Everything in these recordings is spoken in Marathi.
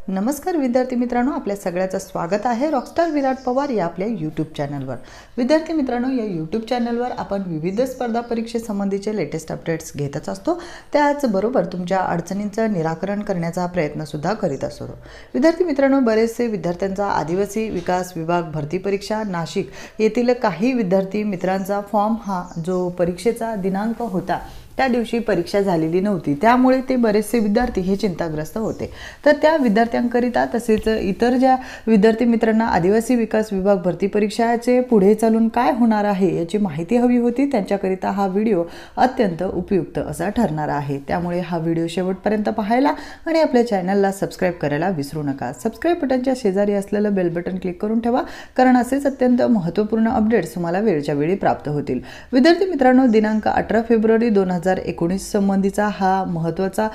नमस्कार विद्यार्थी मित्रांनो, आपल्या सगळ्याचं स्वागत आहे रॉकस्टार विराट पवार या आपल्या यूट्यूब चॅनलवर। विद्यार्थी मित्रांनो, या यूट्यूब चॅनलवर आपण विविध स्पर्धा परीक्षेसंबंधीचे लेटेस्ट अपडेट्स घेतच असतो। त्याचबरोबर तुमच्या अडचणींचं निराकरण करण्याचा प्रयत्न सुद्धा करीत असतो। विद्यार्थी मित्रांनो, बरेचसे विद्यार्थ्यांचा आदिवासी विकास विभाग भरती परीक्षा नाशिक येथील काही विद्यार्थी मित्रांचा फॉर्म हा जो परीक्षेचा दिनांक होता त्या दिवशी परीक्षा झालेली नव्हती, त्यामुळे ते बरेचसे विद्यार्थी हे चिंताग्रस्त होते। तर त्या विद्यार्थ्यांकरिता तसेच इतर ज्या विद्यार्थी मित्रांना आदिवासी विकास विभाग भरती परीक्षाचे पुढे चालून काय होणार आहे याची माहिती हवी होती, त्यांच्याकरिता हा व्हिडिओ अत्यंत उपयुक्त असा ठरणार आहे। त्यामुळे हा व्हिडिओ शेवटपर्यंत पाहायला आणि आपल्या चॅनलला सबस्क्राइब करायला विसरू नका। सबस्क्राइब बटनच्या शेजारी असलेलं बेल बटन क्लिक करून ठेवा, कारण असेच अत्यंत महत्त्वपूर्ण अपडेट्स तुम्हाला वेळच्या वेळी प्राप्त होतील। विद्यार्थी मित्रांनो, दिनांक 18 फेब्रुवारी 2019 संबंधीचा हा महत्त्वाचा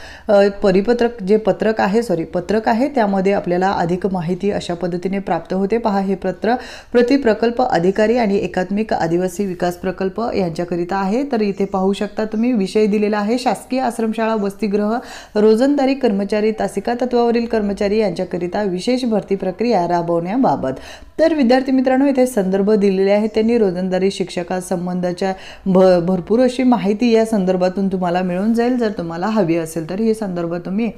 परिपत्रक जे पत्रक आहे त्यामध्ये आपल्याला अधिक माहिती अशा पद्धतीने प्राप्त होते। पहा, हे पत्र प्रति प्रकल्प अधिकारी आणि एकात्मिक आदिवासी विकास प्रकल्प यांच्याकरिता आहे। तर इथे पाहू शकता तुम्ही विषय दिलेला आहे, शासकीय आश्रमशाळा वसतिगृह रोजंदारी कर्मचारी तासिका तत्वावरील कर्मचारी यांच्याकरिता विशेष भरती प्रक्रिया राबवण्याबाबत। तर विद्यार्थी मित्रांनो, इथे संदर्भ दिलेले आहेत, त्यांनी रोजंदारी शिक्षकासंबंधाच्या भरपूर अशी माहिती या संदर्भातून तुम्हाला मिळून जाईल। जर तुम्हाला हवी असेल तर हे संदर्भ तुम्ही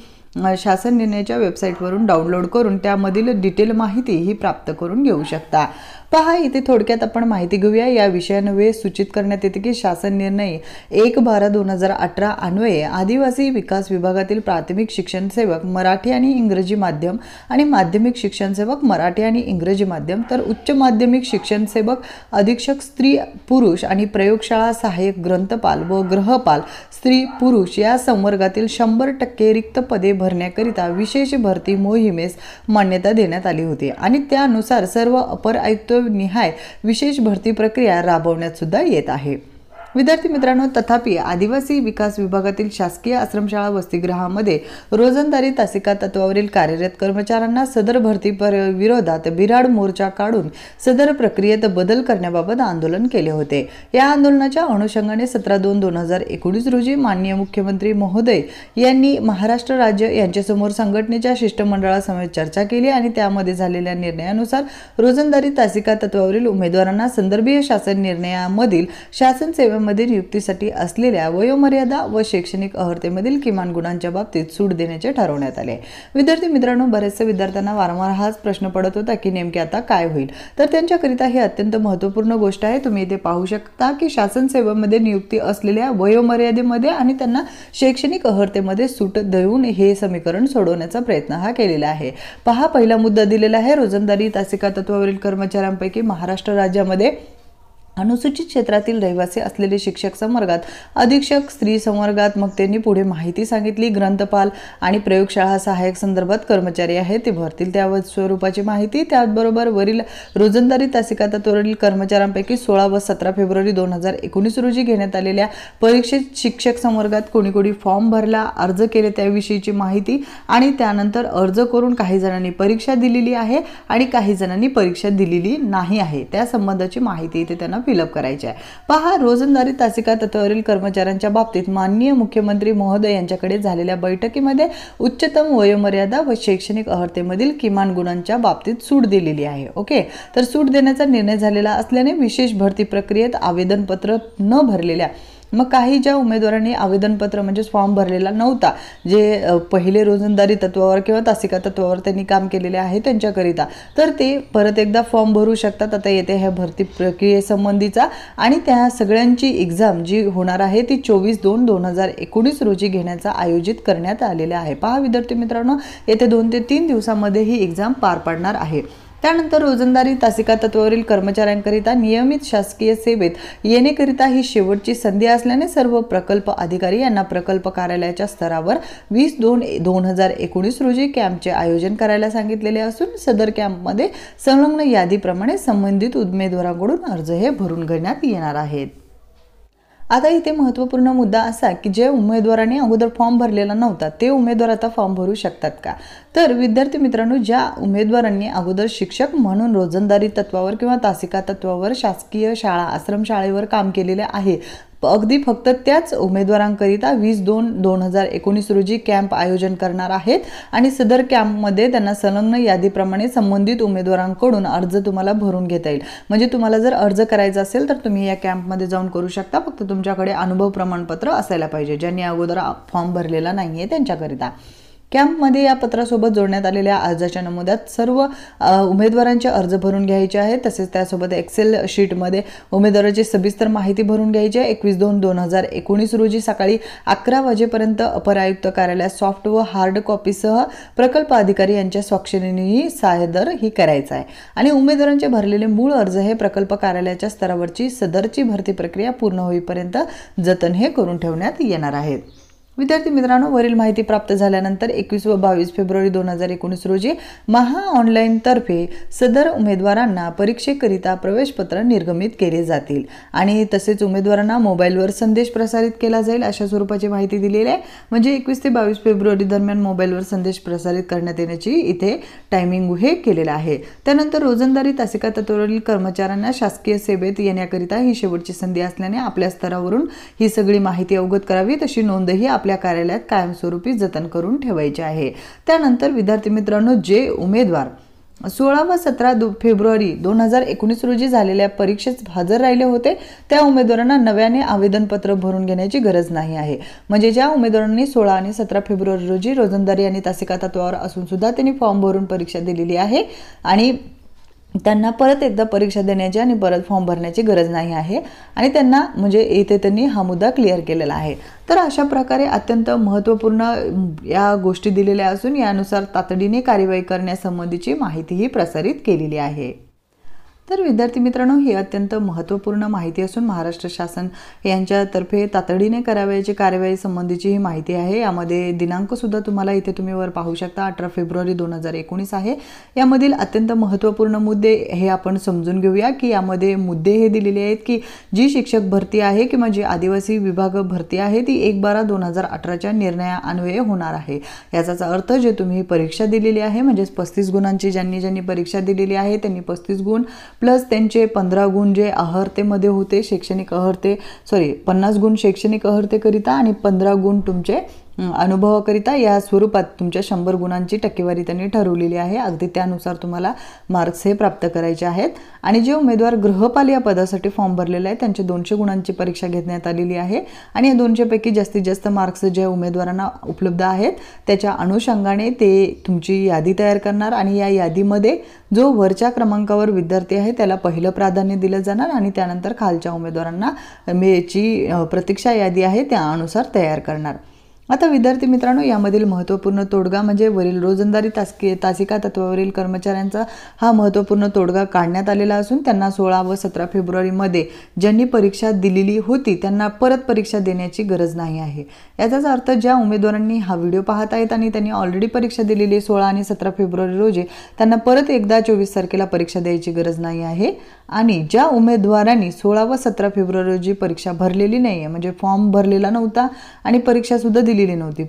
शासन निर्णयाच्या वेबसाईटवरून डाउनलोड करून त्यामधील डिटेल माहिती ही प्राप्त करून घेऊ शकता। पहा, इथे थोडक्यात आपण माहिती घेऊया। या विषयान्वये सूचित करण्यात येते की शासन निर्णय 1/12/2018 अन्वये आदिवासी विकास विभागातील प्राथमिक शिक्षण सेवक मराठी आणि इंग्रजी माध्यम आणि माध्यमिक शिक्षण सेवक मराठी आणि इंग्रजी माध्यम, तर उच्च माध्यमिक शिक्षण सेवक अधीक्षक स्त्री पुरुष आणि प्रयोगशाळा सहाय्यक ग्रंथपाल व गृहपाल स्त्री पुरुष या संवर्गातील 100% रिक्त पदे भरण्याकरिता विशेष भरती मोहिमेस मान्यता देण्यात आली होती आणि त्यानुसार सर्व अपर आयुक्त निहाय विशेष भरती प्रक्रिया राबवण्यात सुद्धा येत आहे। विद्यार्थी मित्रांनो, तथापि आदिवासी विकास विभागातील शासकीय आश्रमशाळा वसतिगृहामध्ये रोजंदारी तासिका तत्वावरील कार्यरत कर्मचाऱ्यांना सदर भरती विरोधात बिराड मोर्चा काढून सदर प्रक्रियेत बदल करण्याबाबत आंदोलन केले होते। या आंदोलनाच्या अनुषंगाने 17/2/2019 रोजी माननीय मुख्यमंत्री महोदय यांनी महाराष्ट्र राज्य यांच्यासमोर संघटनेच्या शिष्टमंडळासमवेत चर्चा केली आणि त्यामध्ये झालेल्या निर्णयानुसार रोजंदारी तासिका तत्वावरील उमेदवारांना संदर्भीय शासन निर्णयामधील शासन सेवेमध्ये नियुक्तीसाठी असलेल्या वयोमर्यादा व शैक्षणिक अर्हतेमधील किमान गुणांच्या बाबतीत सूट देण्याचे ठरवण्यात आले। विद्यार्थी मित्रांनो, बरेचसे विद्यार्थ्यांना वारंवार हाच प्रश्न पडत होता की नेमके आता काय होईल, तर त्यांच्याकरिता ही अत्यंत महत्त्वपूर्ण गोष्ट आहे। तुम्ही इथे पाहू शकता की शासन सेवेमध्ये नियुक्ती असलेल्या वयोमर्यादेमध्ये आणि त्यांना शैक्षणिक अर्हतेमध्ये सूट देऊन हे समीकरण सोडवण्याचा प्रयत्न हा केलेला आहे। पहा, पहिला मुद्दा दिलेला आहे, रोजंदारी तासिका तत्वावरील कर्मचाऱ्यांपैकी महाराष्ट्र राज्यामध्ये अनुसूचित क्षेत्रातील रहिवासी असलेले शिक्षक संवर्गात अधीक्षक स्त्री संवर्गात, मग त्यांनी पुढे माहिती सांगितली, ग्रंथपाल आणि प्रयोगशाळा सहाय्यक संदर्भात कर्मचारी आहेत ते भरतील त्या स्वरूपाची माहिती। त्याचबरोबर वरील रोजंदारी तासिका तत्वावरील कर्मचाऱ्यांपैकी 16 व 17 फेब्रुवारी 2019 रोजी घेण्यात आलेल्या परीक्षेत शिक्षक संवर्गात कोणी कोणी फॉर्म भरला, अर्ज केले त्याविषयीची माहिती आणि त्यानंतर अर्ज करून काही जणांनी परीक्षा दिलेली आहे आणि काही जणांनी परीक्षा दिलेली नाही आहे त्या संबंधाची माहिती इथे त्यांना फिलअप करायचे आहे। पहा, रोजंदारी तासिका तत्वावरील कर्मचाऱ्यांच्या बाबतीत माननीय मुख्यमंत्री महोदय यांच्याकडे झालेल्या बैठकीमध्ये उच्चतम वयोमर्यादा व शैक्षणिक अर्हतेमधील किमान गुणांच्या बाबतीत सूट दिलेली आहे। ओके, तर सूट देण्याचा निर्णय झालेला असल्याने विशेष भरती प्रक्रियेत आवेदनपत्र न भरलेल्या मग काही ज्या उमेदवारांनी आवेदनपत्र म्हणजे फॉर्म भरलेला नव्हता, जे पहिले रोजंदारी तत्वावर किंवा तासिका तत्वावर त्यांनी काम केलेले आहे त्यांच्याकरिता, तर ते परत एकदा फॉर्म भरू शकतात आता येते ह्या भरती प्रक्रियेसंबंधीचा। आणि त्या सगळ्यांची एक्झाम जी होणार आहे ती 24/2/2019 रोजी घेण्याचा आयोजित करण्यात आलेले आहे। पहा विद्यार्थी मित्रांनो, येथे 2 ते 3 दिवसांमध्ये ही एक्झाम पार पडणार आहे। त्यानंतर रोजंदारी तासिका तत्वावरील कर्मचाऱ्यांकरिता नियमित शासकीय सेवेत येण्याकरिता ही शेवटची संधी असल्याने सर्व प्रकल्प अधिकारी यांना प्रकल्प कार्यालयाच्या स्तरावर 20/2/2019 रोजी कॅम्पचे आयोजन करायला सांगितलेले असून सदर कॅम्पमध्ये संलग्न यादीप्रमाणे संबंधित उमेदवारांकडून अर्ज हे भरून घेण्यात येणार आहेत। आता इथे महत्त्वपूर्ण मुद्दा असा की जे उमेदवारांनी अगोदर फॉर्म भरलेला नव्हता ते उमेदवार आता फॉर्म भरू शकतात का? तर विद्यार्थी मित्रांनो, ज्या उमेदवारांनी अगोदर शिक्षक म्हणून रोजंदारी तत्वावर किंवा तासिका तत्वावर शासकीय शाळा आश्रमशाळेवर काम केलेले आहे अगदी फक्त त्याच उमेदवारांकरिता 20/2/2019 रोजी कॅम्प आयोजन करणार आहेत आणि सदर कॅम्पमध्ये त्यांना संलग्न यादीप्रमाणे संबंधित उमेदवारांकडून अर्ज तुम्हाला भरून घेता येईल। म्हणजे तुम्हाला जर अर्ज करायचा असेल तर तुम्ही या कॅम्पमध्ये जाऊन करू शकता। फक्त तुमच्याकडे अनुभव प्रमाणपत्र असायला पाहिजे, ज्यांनी अगोदर फॉर्म भरलेला नाहीये त्यांच्याकरिता। कॅम्पमध्ये या पत्रासोबत जोडण्यात आलेल्या अर्जाच्या नमुन्यात सर्व उमेदवारांचे अर्ज भरून घ्यायचे आहेत। तसेच त्यासोबत एक्सेल शीटमध्ये उमेदवाराची सविस्तर माहिती भरून घ्यायची आहे। 21/2/2019 रोजी सकाळी 11 वाजेपर्यंत अपर आयुक्त कार्यालयात सॉफ्ट व हार्ड कॉपीसह प्रकल्प अधिकारी यांच्या स्वाक्षरीनेही सादर ही करायचा आहे। आणि उमेदवारांचे भरलेले मूळ अर्ज हे प्रकल्प कार्यालयाच्या स्तरावरची सदरची भरती प्रक्रिया पूर्ण होईपर्यंत जतन हे करून ठेवण्यात येणार आहेत। विद्यार्थी मित्रांनो, वरील माहिती प्राप्त झाल्यानंतर 21 व 22 फेब्रुवारी 2019 रोजी महा ऑनलाईन तर्फे सदर उमेदवारांना परीक्षेकरिता प्रवेशपत्र निर्गमित केले जातील आणि तसेच उमेदवारांना मोबाईलवर संदेश प्रसारित केला जाईल अशा स्वरूपाची माहिती दिलेली आहे। म्हणजे 21 ते 22 फेब्रुवारी दरम्यान मोबाईलवर संदेश प्रसारित करण्यात येण्याची इथे टायमिंग हे केलेलं आहे। त्यानंतर रोजंदारी तासिका तत्वावरील कर्मचाऱ्यांना शासकीय सेवेत येण्याकरिता ही शेवटची संधी असल्याने आपल्या स्तरावरून ही सगळी माहिती अवगत करावी, तशी नोंदही आपल्या कार्यालयात कायमस्वरूपी जतन करून ठेवायचे आहे। त्यानंतर विद्यार्थी मित्रांनो, जे उमेदवार 16 व 17 फेब्रुवारी 2019 रोजी झालेल्या परीक्षेत हजर राहिले होते त्या उमेदवारांना नव्याने आवेदनपत्र भरून घेण्याची गरज नाही आहे। म्हणजे ज्या उमेदवारांनी 16 आणि 17 फेब्रुवारी रोजी रोजंदारी आणि तासिका तत्वावर असून सुद्धा त्यांनी फॉर्म भरून परीक्षा दिलेली आहे आणि त्यांना परत एकदा परीक्षा देण्याची आणि परत फॉर्म भरण्याची गरज नाही आहे आणि त्यांना म्हणजे इथे त्यांनी हा मुद्दा क्लिअर केलेला आहे। तर अशा प्रकारे अत्यंत महत्त्वपूर्ण या गोष्टी दिलेल्या असून यानुसार तातडीने कार्यवाही करण्यासंबंधीची माहितीही प्रसारित केलेली आहे। तर विद्यार्थी मित्रांनो, ही अत्यंत महत्त्वपूर्ण माहिती असून महाराष्ट्र शासन यांच्यातर्फे तातडीने करावयाची कार्यवाही संबंधीची ही माहिती आहे। यामध्ये दिनांक सुद्धा तुम्हाला इथे तुम्ही वर पाहू शकता, 18 फेब्रुवारी 2019 आहे। यामधील अत्यंत महत्त्वपूर्ण मुद्दे हे आपण समजून घेऊया की यामध्ये मुद्दे हे दिलेले आहेत की जी शिक्षक भरती आहे किंवा जी आदिवासी विभाग भरती आहे ती 1/12/2018च्या निर्णयान्वये होणार आहे। याचाच अर्थ जे तुम्ही परीक्षा दिलेली आहे म्हणजे 35 गुणांची ज्यांनी परीक्षा दिलेली आहे त्यांनी 35 गुण प्लस त्यांचे 15 गुण जे अहर्तेमध्ये होते शैक्षणिक अहर्ते 50 गुण शैक्षणिक अहर्तेकरिता आणि 15 गुण तुमचे अनुभवाकरिता या स्वरूपात तुमच्या 100 गुणांची टक्केवारी त्यांनी ठरवलेली आहे। अगदी त्यानुसार तुम्हाला मार्क्स हे प्राप्त करायचे आहेत। आणि जे उमेदवार गृहपाल या पदासाठी फॉर्म भरलेले आहेत त्यांचे 200 गुणांची परीक्षा घेण्यात आलेली आहे आणि या 200 पैकी जास्तीत जास्त मार्क्स जे उमेदवारांना उपलब्ध आहेत त्याच्या अनुषंगाने ते तुमची यादी तयार करणार आणि या यादीमध्ये जो वरच्या क्रमांकावर विद्यार्थी आहे त्याला पहिलं प्राधान्य दिलं जाणार आणि त्यानंतर खालच्या उमेदवारांना जी प्रतीक्षा यादी आहे त्यानुसार तयार करणार। आता विद्यार्थी मित्रांनो, यामधील महत्त्वपूर्ण तोडगा म्हणजे वरील रोजंदारी तासिका तत्वावरील कर्मचाऱ्यांचा हा महत्त्वपूर्ण तोडगा काढण्यात आलेला असून त्यांना 16 व 17 फेब्रुवारीमध्ये ज्यांनी परीक्षा दिलेली होती त्यांना परत परीक्षा देण्याची गरज नाही आहे। याचाच अर्थ ज्या उमेदवारांनी हा व्हिडिओ पाहत आहेत आणि त्यांनी ऑलरेडी परीक्षा दिलेली 16 आणि 17 फेब्रुवारी रोजी त्यांना परत एकदा 24 तारखेला परीक्षा द्यायची गरज नाही आहे। आणि ज्या उमेदवारांनी 16 व 17 फेब्रुवारी रोजी परीक्षा भरलेली नाही आहे म्हणजे फॉर्म भरलेला नव्हता आणि परीक्षा सुद्धा दिलेली नव्हती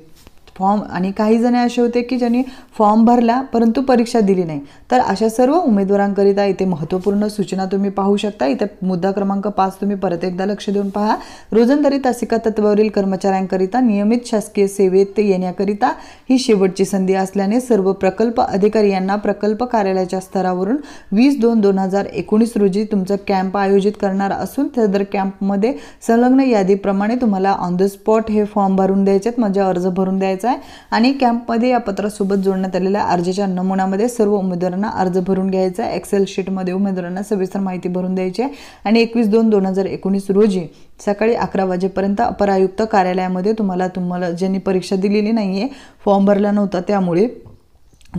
फॉर्म आणि काही जण असे होते की ज्यांनी फॉर्म भरला परंतु परीक्षा दिली नाही, तर अशा सर्व उमेदवारांकरिता इथे महत्त्वपूर्ण सूचना तुम्ही पाहू शकता। इथे मुद्दा क्रमांक 5 तुम्ही परत एकदा लक्ष देऊन पहा। रोजंदारी तासिका तत्वावरील कर्मचाऱ्यांकरिता नियमित शासकीय सेवेत येण्याकरिता ही शेवटची संधी असल्याने सर्व प्रकल्प अधिकारी यांना प्रकल्प कार्यालयाच्या स्तरावरून 20/2/2019 रोजी तुमचा कॅम्प आयोजित करणार असून सदर कॅम्पमध्ये संलग्न यादीप्रमाणे तुम्हाला ऑन द स्पॉट हे फॉर्म भरून द्यायचे म्हणजे अर्ज भरून द्यायचा आहे आणि कॅम्पमध्ये या पत्रासोबत जोडण्यात आलेल्या अर्जाच्या नमुन्यामध्ये सर्व उमेदवारांना अर्ज भरून घ्यायचा आहे। एक्सेल शीटमध्ये उमेदवारांना सविस्तर माहिती भरून द्यायची आहे आणि 21/2/2019 रोजी सकाळी 11 वाजेपर्यंत अपर आयुक्त कार्यालयामध्ये तुम्हाला ज्यांनी परीक्षा दिलेली नाहीये फॉर्म भरला नव्हता त्यामुळे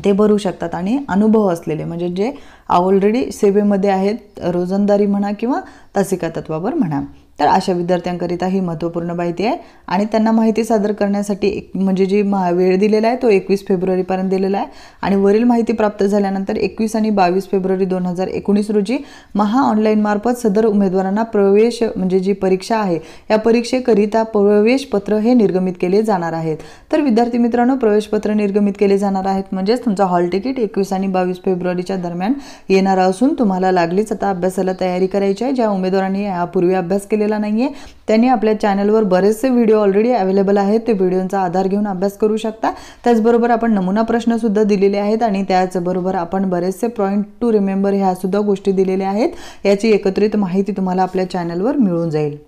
ते भरू शकतात आणि अनुभव असलेले म्हणजे जे ऑलरेडी सेवेमध्ये आहेत रोजंदारी म्हणा किंवा तासिका तत्वावर म्हणा, तर अशा विद्यार्थ्यांकरिता ही महत्त्वपूर्ण माहिती आहे आणि त्यांना माहिती सादर करण्यासाठी म्हणजे जी वेळ दिलेला आहे तो 21 फेब्रुवारीपर्यंत दिलेला आहे आणि वरील माहिती प्राप्त झाल्यानंतर 21 आणि 22 फेब्रुवारी 2019 रोजी महा ऑनलाईन मार्फत सदर उमेदवारांना प्रवेश म्हणजे जी परीक्षा आहे या परीक्षेकरिता प्रवेशपत्र हे निर्गमित केले जाणार आहेत। तर विद्यार्थी मित्रांनो, प्रवेशपत्र निर्गमित केले जाणार आहेत म्हणजेच तुमचा हॉल तिकीट 21 आणि 22 फेब्रुवारीच्या दरम्यान येणार असून तुम्हाला लागलीच आता अभ्यासाला तयारी करायची आहे। ज्या उमेदवारांनी यापूर्वी अभ्यास केलेला केलेला नाही आहे त्यांनी आपल्या चॅनलवर बरेचसे व्हिडिओ ऑलरेडी अवेलेबल आहेत, ते व्हिडिओंचा आधार घेऊन अभ्यास करू शकता। त्याचबरोबर आपण नमुना प्रश्नसुद्धा दिलेले आहेत आणि त्याचबरोबर आपण बरेचसे पॉईंट टू रिमेंबर ह्या सुद्धा गोष्टी दिलेल्या आहेत। याची एकत्रित माहिती तुम्हाला आपल्या चॅनलवर मिळून जाईल।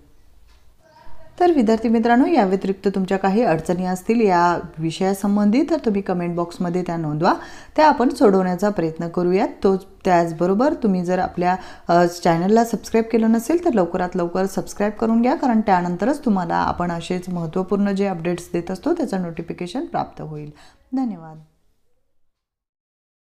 तर विद्यार्थी मित्रांनो, या व्यतिरिक्त तुमच्या काही अडचणी असतील या विषयासंबंधी तर तुम्ही कमेंट बॉक्समध्ये त्या नोंदवा, त्या आपण सोडवण्याचा प्रयत्न करूयात। त्याचबरोबर तुम्ही जर आपल्या चॅनलला सबस्क्राईब केलं नसेल तर लवकरात लवकर सबस्क्राईब करून घ्या, कारण त्यानंतरच तुम्हाला आपण असेच महत्त्वपूर्ण जे अपडेट्स देत असतो त्याचं नोटिफिकेशन प्राप्त होईल। धन्यवाद।